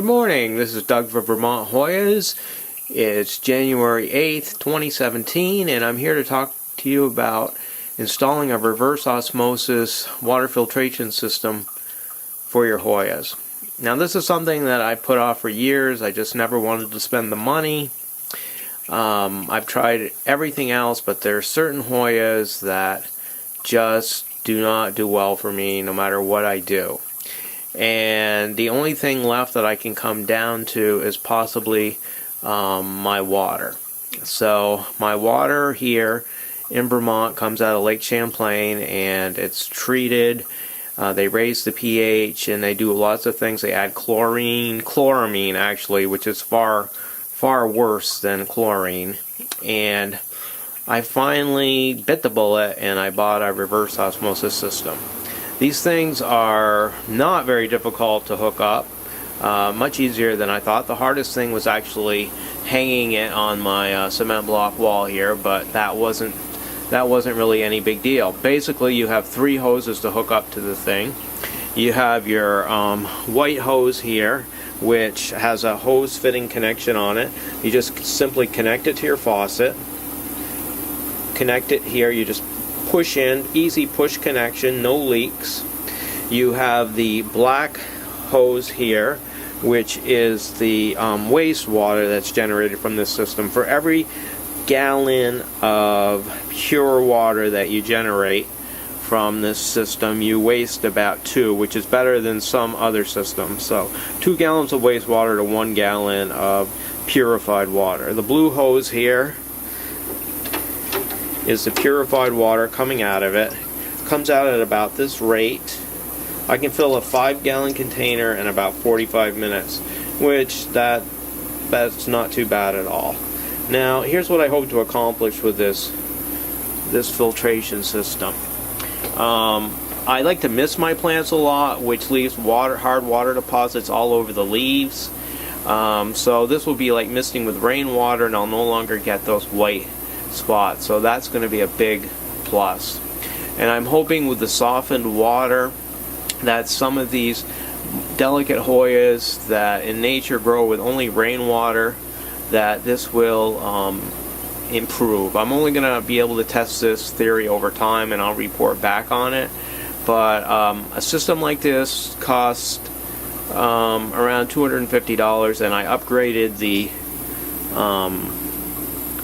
morning, this is Doug for Vermont Hoyas. It's January 8th, 2017, and I'm here to talk to you about installing a reverse osmosis water filtration system for your Hoyas. Now, this is something that I put off for years. I just never wanted to spend the money. I've tried everything else, but there are certain Hoyas that just do not do well for me no matter what I do. And the only thing left that I can come down to is possibly my water. So my water here in Vermont comes out of Lake Champlain, and it's treated. They raise the pH, and they do lots of things. They add chloramine actually, which is far worse than chlorine. And I finally bit the bullet, and I bought a reverse osmosis system. These things are not very difficult to hook up, much easier than I thought. The hardest thing was actually hanging it on my cement block wall here, but that wasn't really any big deal. Basically, you have three hoses to hook up to the thing. You have your white hose here, which has a hose fitting connection on it. You just simply connect it to your faucet. Connect it here. You just push in, easy push connection, no leaks. You have the black hose here, which is the wastewater that's generated from this system. For every gallon of pure water that you generate from this system, you waste about 2, which is better than some other systems. So 2 gallons of wastewater to 1 gallon of purified water. The blue hose here is the purified water coming out of it. Comes out at about this rate. I can fill a 5-gallon container in about 45 minutes, which that's not too bad at all. Now, here's what I hope to accomplish with this filtration system. I like to mist my plants a lot, which leaves hard water deposits all over the leaves. So this will be like misting with rainwater, and I'll no longer get those white spots. So that's going to be a big plus. And I'm hoping with the softened water that some of these delicate Hoyas that in nature grow with only rainwater, that this will improve. I'm only going to be able to test this theory over time, and I'll report back on it. But a system like this cost around $250, and I upgraded the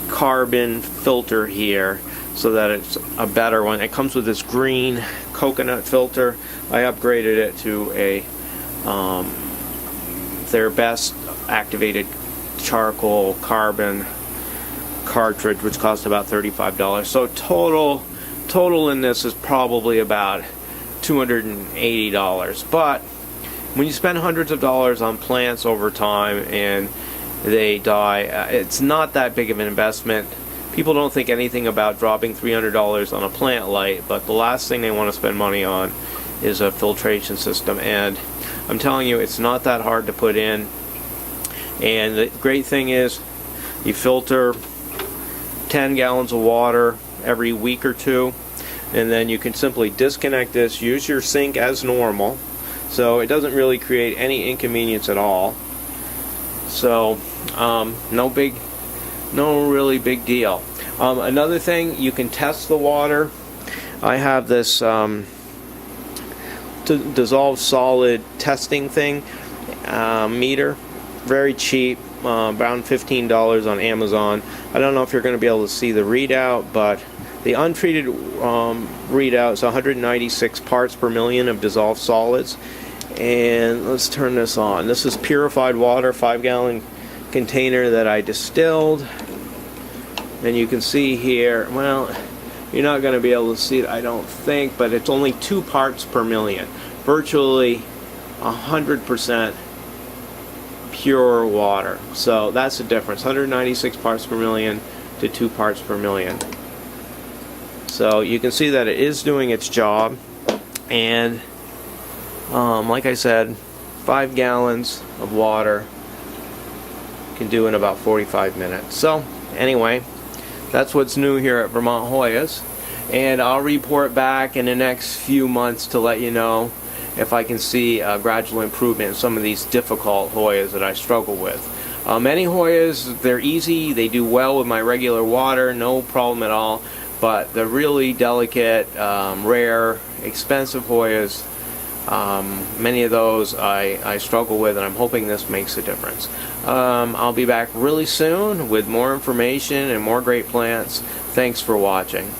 carbon filter here so that it's a better one. It comes with this green coconut filter. I upgraded it to their best activated charcoal carbon cartridge, which cost about $35. So total in this is probably about $280. But when you spend hundreds of dollars on plants over time and they die, it's not that big of an investment. People don't think anything about dropping $300 on a plant light, but the last thing they want to spend money on is a filtration system. And I'm telling you, it's not that hard to put in. And the great thing is, you filter 10 gallons of water every week or two, and then you can simply disconnect this, use your sink as normal, so it doesn't really create any inconvenience at all. So no really big deal. Another thing, you can test the water. I have this dissolved solid testing thing, meter, very cheap, around $15 on Amazon. I don't know if you're going to be able to see the readout, but the untreated readout is 196 parts per million of dissolved solids. And let's turn this on. This is purified water, 5-gallon container that I distilled. And you can see here, well, you're not going to be able to see it, I don't think, but it's only 2 parts per million. Virtually 100% pure water. So that's the difference, 196 parts per million to 2 parts per million. So you can see that it is doing its job. And like I said, 5 gallons of water can do in about 45 minutes. So anyway, that's what's new here at Vermont Hoyas, and I'll report back in the next few months to let you know if I can see a gradual improvement in some of these difficult Hoyas that I struggle with. Many Hoyas, they're easy, they do well with my regular water, no problem at all, but the really delicate, rare, expensive Hoyas, many of those I struggle with, and I'm hoping this makes a difference. I'll be back really soon with more information and more great plants. Thanks for watching.